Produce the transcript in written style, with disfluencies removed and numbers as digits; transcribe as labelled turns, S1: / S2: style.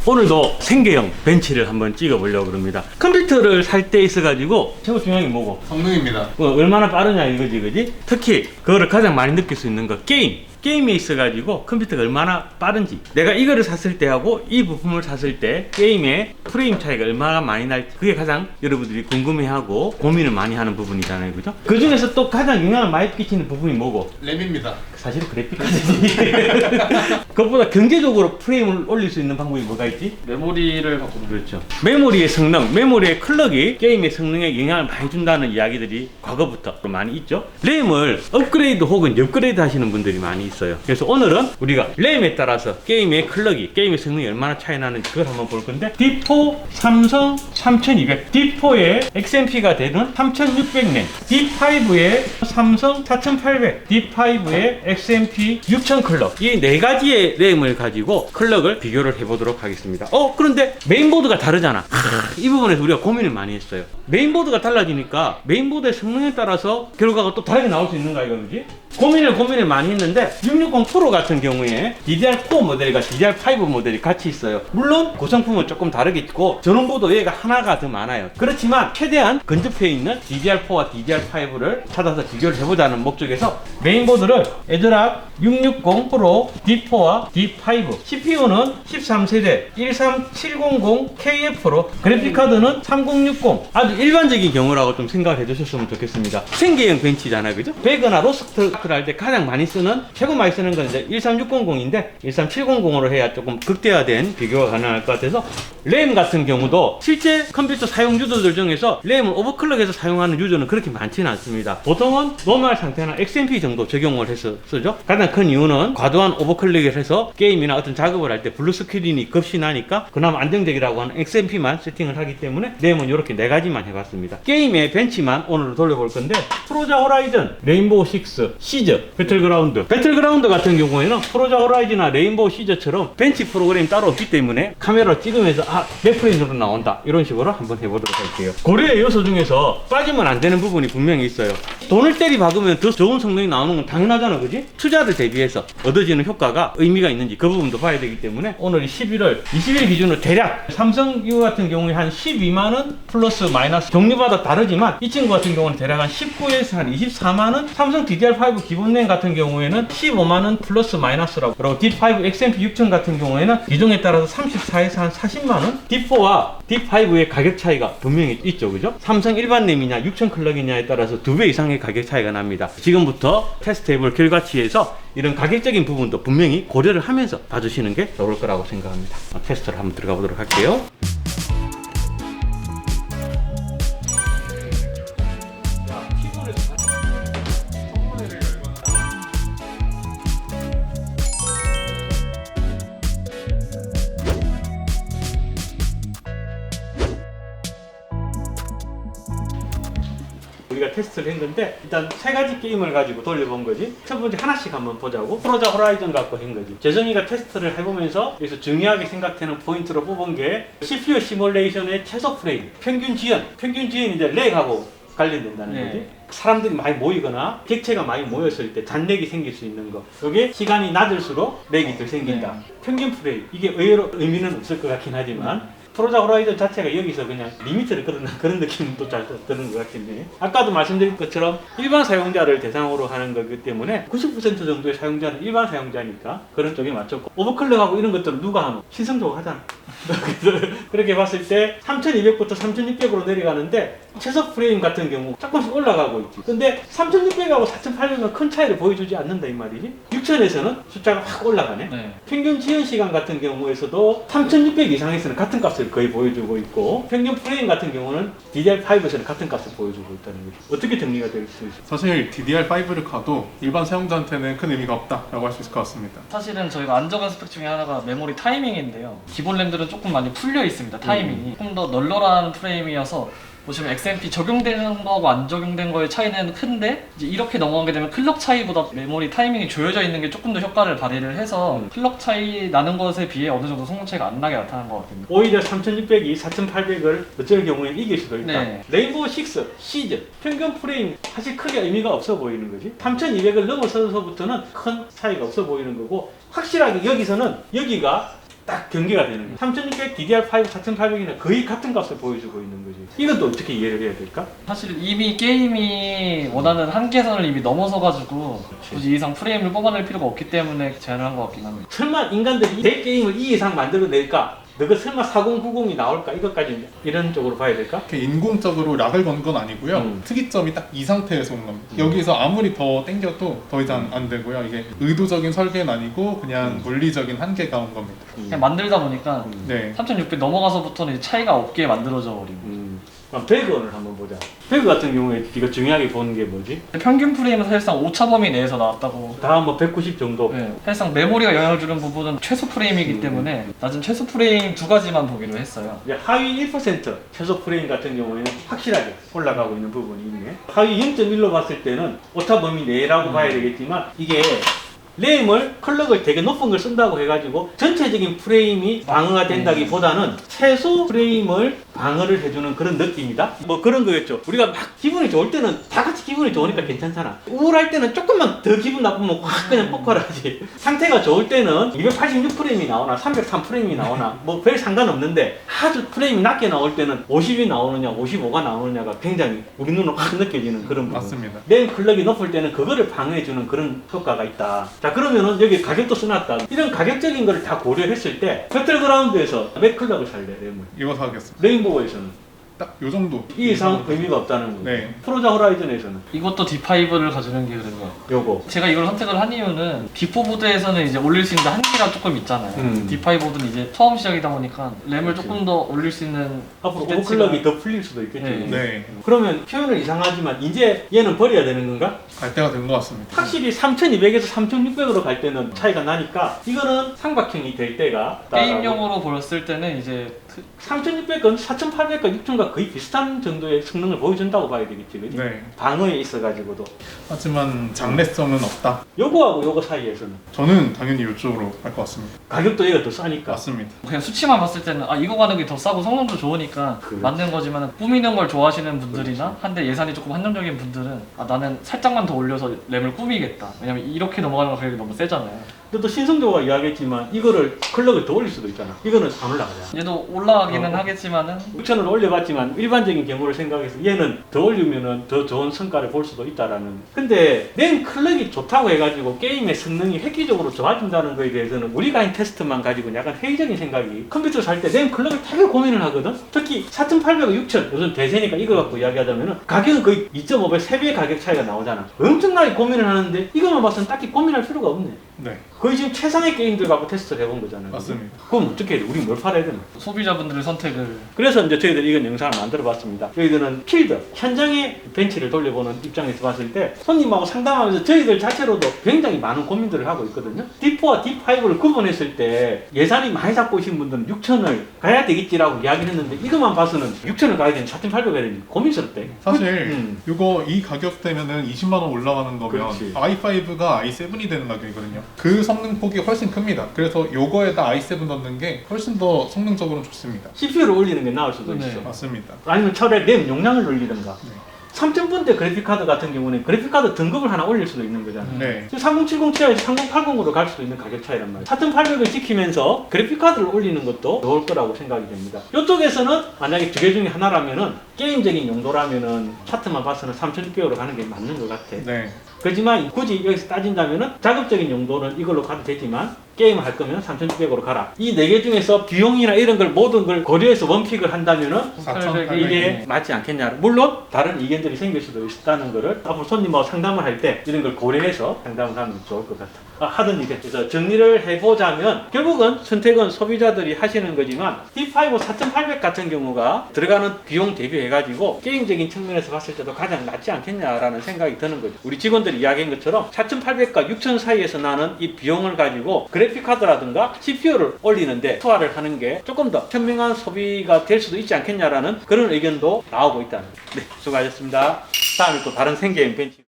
S1: 오늘도 생계형 벤치를 한번 찍어보려고 합니다. 컴퓨터를 살 때 있어가지고 최고 중요한 게 뭐고?
S2: 성능입니다.
S1: 얼마나 빠르냐 이거지, 그지? 특히 그거를 가장 많이 느낄 수 있는 거 게임에 있어가지고 컴퓨터가 얼마나 빠른지, 내가 이거를 샀을 때 하고 이 부품을 샀을 때 게임의 프레임 차이가 얼마나 많이 날지, 그게 가장 여러분들이 궁금해하고 고민을 많이 하는 부분이잖아요, 그죠? 그 중에서 또 가장 영향을 많이 끼치는 부분이 뭐고?
S2: 램입니다.
S1: 사실 그래픽 카드지. 그것보다 경제적으로 프레임을 올릴 수 있는 방법이 뭐가 있지?
S3: 메모리를 바꾸는.
S1: 그렇죠. 메모리의 성능, 메모리의 클럭이 게임의 성능에 영향을 많이 준다는 이야기들이 과거부터 많이 있죠. 램을 업그레이드 혹은 업그레이드 하시는 분들이 많이 있어요. 그래서 오늘은 우리가 램에 따라서 게임의 클럭이, 게임의 성능이 얼마나 차이 나는지 그걸 한번 볼 건데, D4 삼성 3200, D4의 XMP가 되는 3600램, D5의 삼성 4800, D5의 XMP 6000 클럭, 이 네 가지의 램을 가지고 클럭을 비교를 해보도록 하겠습니다. 그런데 메인보드가 다르잖아. 이 부분에서 우리가 고민을 많이 했어요. 메인보드가 달라지니까 메인보드의 성능에 따라서 결과가 또 다르게 나올 수 있는가 이거지? 고민을 많이 했는데 660 프로 같은 경우에 DDR4 모델과 DDR5 모델이 같이 있어요. 물론 구성품은 조금 다르겠고 전원보도 얘가 하나가 더 많아요. 그렇지만 최대한 근접해 있는 DDR4와 DDR5를 찾아서 비교를 해보자는 목적에서 메인보드를 에드락 660 프로 D4와 D5, CPU는 13세대 13700KF로, 그래픽카드는 3060, 아주 일반적인 경우라고 좀 생각을 해주셨으면 좋겠습니다. 생계형 벤치잖아요, 그죠? 배그나 로스트를 할 때 가장 많이 쓰는, 최고 많이 쓰는 건 이제 13600인데 13700으로 해야 조금 극대화된 비교가 가능할 것 같아서, 램 같은 경우도 실제 컴퓨터 사용 유저들 중에서 램을 오버클럭해서 사용하는 유저는 그렇게 많지는 않습니다. 보통은 노멀 상태나 XMP 정도 적용을 해서 쓰죠. 가장 큰 이유는 과도한 오버클럭을 해서 게임이나 어떤 작업을 할 때 블루 스크린이 급시 나니까 그나마 안정적이라고 하는 XMP만 세팅을 하기 때문에 램은 이렇게 네 가지만 해봤습니다. 게임의 벤치만 오늘 돌려볼 건데, 포르자 호라이즌, 레인보우 6, 시저, 배틀그라운드 같은 경우에는 포르자 호라이즌이나 레인보우 시저처럼 벤치 프로그램이 따로 없기 때문에 카메라로 찍으면서 몇 프레임으로 나온다 이런 식으로 한번 해보도록 할게요. 고려의 요소 중에서 빠지면 안 되는 부분이 분명히 있어요. 돈을 때리 박으면 더 좋은 성능이 나오는 건 당연하잖아, 그지? 투자를 대비해서 얻어지는 효과가 의미가 있는지 그 부분도 봐야 되기 때문에, 오늘 11월 20일 기준으로 대략 삼성 이거 같은 경우에 한 12만원 플러스 마이너스, 종류마다 다르지만 이 친구 같은 경우는 대략 한 19에서 한 24만원, 삼성 DDR5 기본 램 같은 경우에는 15만원 플러스 마이너스라고, 그리고 D5 XMP 6000 같은 경우에는 기종에 따라서 34에서 한 40만원, D4와 D5의 가격 차이가 분명히 있죠, 그죠? 삼성 일반 램이냐 6000 클럭이냐에 따라서 2배 이상의 가격 차이가 납니다. 지금부터 테스트해볼 결과치에서 이런 가격적인 부분도 분명히 고려를 하면서 봐주시는 게 좋을 거라고 생각합니다. 테스트를 한번 들어가 보도록 할게요. 우리가 테스트를 했는데, 일단 세 가지 게임을 가지고 돌려본 거지. 첫 번째 하나씩 한번 보자고. 포르자 호라이즌 갖고 한 거지. 재성이가 테스트를 해보면서 여기서 중요하게 생각되는 포인트로 뽑은 게 CPU 시뮬레이션의 최소 프레임, 평균 지연이 이제 렉하고 관련된다는 거지. 사람들이 많이 모이거나 객체가 많이 모였을 때 잔렉이 생길 수 있는 거, 이게 시간이 낮을수록 렉이 더 생긴다. 평균 프레임, 이게 의외로 의미는 없을 것 같긴 하지만 포르자 호라이즌 자체가 여기서 그냥 리미트를 걸어놓은 그런 느낌도 잘 드는 것 같은데, 아까도 말씀드린 것처럼 일반 사용자를 대상으로 하는 거기 때문에 90% 정도의 사용자는 일반 사용자니까 그런 쪽에 맞췄고, 오버클럭하고 이런 것들은 누가 하면 신성적으로 하잖아. 그래서 그렇게 봤을 때 3200부터 3600으로 내려가는데 최소 프레임 같은 경우 조금씩 올라가고 있지. 근데 3600하고 4800은 큰 차이를 보여주지 않는다 이 말이지. 6000에서는 숫자가 확 올라가네. 평균 지연 시간 같은 경우에서도 3600 이상에서는 같은 값을 거의 보여주고 있고, 평균 프레임 같은 경우는 DDR5에서는 같은 값을 보여주고 있다는 거지. 어떻게 정리가 될 수 있어?
S2: 사실 DDR5를 가도 일반 사용자한테는 큰 의미가 없다라고 할 수 있을 것 같습니다.
S3: 사실은 저희가 안 적은 스펙 중에 하나가 메모리 타이밍인데요. 기본 램들은 조금 많이 풀려 있습니다. 타이밍이 조금 더 널널한 프레임이어서 보시면 XMP 적용되는 거하고 안 적용된 거의 차이는 큰데, 이제 이렇게 넘어가게 되면 클럭 차이보다 메모리 타이밍이 조여져 있는 게 조금 더 효과를 발휘를 해서 클럭 차이 나는 것에 비해 어느 정도 성능 차이가 안 나게 나타난 것 같습니다.
S1: 오히려 3600이 4800을 어쩔 경우에 이길 수도 있다.
S3: 네.
S1: 레인보우 6, 시즌, 평균 프레임 사실 크게 의미가 없어 보이는 거지. 3200을 넘어서서부터는 큰 차이가 없어 보이는 거고, 확실하게 여기서는 여기가 딱 경계가 되는 거예요. 3600 DDR5 4800이나 거의 같은 값을 보여주고 있는 거지. 이건 또 어떻게 이해를 해야 될까?
S3: 사실 이미 게임이 원하는 한계선을 이미 넘어서가지고 굳이 이 이상 프레임을 뽑아낼 필요가 없기 때문에 제안을 한 것 같긴 합니다.
S1: 설마 인간들이 내 게임을 이 이상 만들어낼까? 너가 설마 4090이 나올까? 이것까지 이런 쪽으로 봐야 될까?
S2: 이렇게 인공적으로 락을 건 건 아니고요. 특이점이 딱 이 상태에서 온 겁니다. 여기서 아무리 더 땡겨도 더 이상 안 되고요. 이게 의도적인 설계는 아니고 그냥 물리적인 한계가 온 겁니다.
S3: 그냥 만들다 보니까
S2: 네.
S3: 3600 넘어가서부터는 이제 차이가 없게 만들어져 버리고
S1: 그럼 배그를 한번 보자. 배그 같은 경우에 이거 중요하게 보는 게 뭐지?
S3: 평균 프레임은 사실상 오차 범위 내에서 나왔다고.
S1: 다음 뭐 190 정도.
S3: 네. 사실상 메모리가 영향을 주는 부분은 최소 프레임이기 때문에 낮은 최소 프레임 두 가지만 보기로 했어요.
S1: 이제 하위 1% 최소 프레임 같은 경우에는 확실하게 올라가고 있는 부분이 있네. 하위 0.1로 봤을 때는 오차 범위 내라고 봐야 되겠지만 이게 램을 클럭을 되게 높은 걸 쓴다고 해가지고 전체적인 프레임이 방어가 된다기보다는 최소 프레임을 방어를 해주는 그런 느낌이다. 뭐 그런 거였죠. 우리가 막 기분이 좋을 때는 다 같이 기분이 좋으니까 괜찮잖아. 우울할 때는 조금만 더 기분 나쁘면 확 그냥 폭발하지. 상태가 좋을 때는 286 프레임이 나오나 303 프레임이 나오나 뭐 별 상관없는데 아주 프레임이 낮게 나올 때는 50이 나오느냐 55가 나오느냐가 굉장히 우리 눈으로 확 느껴지는 그런 부분.
S2: 맞습니다.
S1: 램 클럭이 높을 때는 그거를 방어해주는 그런 효과가 있다. 자 그러면은 여기 가격도 써놨다. 이런 가격적인 걸 다 고려했을 때 배틀그라운드에서 몇 클럭을 살래 램을?
S2: 이거 사겠습니다.
S1: 레인보우에서는
S2: 딱 요 정도.
S1: 이 이상 의미가 없다는 거예요.
S2: 네.
S1: 프로자 호라이즌에서는
S3: 이것도 D5를 가지는 게 그래요.
S1: 요거
S3: 제가 이걸 선택을 한 이유는 D4 보드에서는 이제 올릴 수 있는 한계가 조금 있잖아요. D5 보드는 이제 처음 시작이다 보니까 램을
S1: 그렇지.
S3: 조금 더 올릴 수 있는
S1: 앞으로
S3: 스페이스가-
S1: 오버클럭이 더 풀릴 수도 있겠지.
S3: 네.
S2: 네.
S1: 그러면 표현은 이상하지만 이제 얘는 버려야 되는 건가?
S2: 갈 때가 된 것 같습니다.
S1: 확실히 3200에서 3600으로 갈 때는 차이가 나니까 이거는 삼각형이 될 때가
S3: 게임용으로 보였을 때는 이제
S1: 3600은 4800과 6000과 거의 비슷한 정도의 성능을 보여준다고 봐야 되겠지, 그지?
S2: 네.
S1: 방어에 있어가지고도
S2: 하지만 장래성은 없다.
S1: 요거하고 요거 사이에서는
S2: 저는 당연히 이쪽으로 갈 것 같습니다.
S1: 가격도 얘가 더 싸니까.
S2: 맞습니다.
S3: 그냥 수치만 봤을 때는 아 이거 가는 게 더 싸고 성능도 좋으니까
S1: 그렇지.
S3: 맞는 거지만 꾸미는 걸 좋아하시는 분들이나 한데 예산이 조금 한정적인 분들은 아 나는 살짝만 더 올려서 램을 꾸미겠다. 왜냐면 이렇게 넘어가는 거 가격이 너무 세잖아요.
S1: 근데 또 신성조가 이야기했지만 이거를 클럭을 더 올릴 수도 있잖아. 이거는 안 올라가잖아.
S3: 얘도 올라가기는 하겠지만은
S1: 6천을 올려봤지만 일반적인 경우를 생각해서 얘는 더 올리면은 더 좋은 성과를 볼 수도 있다라는. 근데 램 클럭이 좋다고 해가지고 게임의 성능이 획기적으로 좋아진다는 거에 대해서는 우리가 한 테스트만 가지고 약간 회의적인 생각이. 컴퓨터 살 때 램 클럭을 되게 고민을 하거든. 특히 4800과 6000 요즘 대세니까 이거 갖고 이야기하자면은 가격은 거의 2.5배 3배의 가격 차이가 나오잖아. 엄청나게 고민을 하는데 이것만 봐서는 딱히 고민할 필요가 없네.
S2: 네.
S1: 거의 지금 최상의 게임들 갖고 테스트를 해본 거잖아요.
S2: 맞습니다.
S1: 그럼 어떻게 해야 돼? 우리 뭘 팔아야 되나?
S3: 소비자분들의 선택을
S1: 그래서 이제 저희들이 이건 영상을 만들어 봤습니다. 저희들은 필드, 현장의 벤치를 돌려보는 입장에서 봤을 때 손님하고 상담하면서 저희들 자체로도 굉장히 많은 고민들을 하고 있거든요. D4와 D5를 구분했을 때 예산이 많이 잡고 오신 분들은 6000을 가야 되겠지라고 이야기를 했는데 이것만 봐서는 6000을 가야 되는지 4800을 가야 되는지 고민스럽대.
S2: 사실 이거 이 가격대면은 20만 원 올라가는 거면
S1: 그렇지.
S2: i5가 i7이 되는 가격이거든요. 그 성능 폭이 훨씬 큽니다. 그래서 요거에다 i7 넣는 게 훨씬 더 성능적으로는 좋습니다.
S1: CPU를 올리는 게 나을 수도
S3: 네.
S1: 있어.
S2: 맞습니다.
S1: 아니면 차라리 램 용량을 올리든가.
S2: 네.
S1: 3000분대 그래픽카드 같은 경우는 그래픽카드 등급을 하나 올릴 수도 있는 거잖아.
S2: 네.
S1: 지금 3070 Ti에서 3080으로 갈 수도 있는 가격 차이란 말이야. 4800을 지키면서 그래픽카드를 올리는 것도 좋을 거라고 생각이 됩니다. 이쪽에서는 만약에 두 개 중에 하나라면은 게임적인 용도라면은 차트만 봐서는 3600으로 가는 게 맞는 것 같아.
S2: 네.
S1: 그렇지만 굳이 여기서 따진다면은 작업적인 용도는 이걸로 가도 되지만 게임을 할 거면 3600으로 가라. 이 네 개 중에서 비용이나 이런 걸 모든 걸 고려해서 원픽을 한다면은
S2: 4800
S1: 이게 맞지 않겠냐. 물론 다른 의견들이 생길 수도 있다는 거를 앞으로 손님하고 상담을 할 때 이런 걸 고려해서 상담을 하면 좋을 것 같아. 하던 일에 그래서 정리를 해보자면 결국은 선택은 소비자들이 하시는 거지만 D5 4800 같은 경우가 들어가는 비용 대비해가지고 게임적인 측면에서 봤을 때도 가장 낫지 않겠냐라는 생각이 드는 거죠. 우리 직원들이 이야기한 것처럼 4800과 6000 사이에서 나는 이 비용을 가지고 그래픽카드라든가 CPU를 올리는데 투하를 하는 게 조금 더 현명한 소비가 될 수도 있지 않겠냐라는 그런 의견도 나오고 있다는 거죠. 네, 수고하셨습니다. 다음에 또 다른 생게임 벤치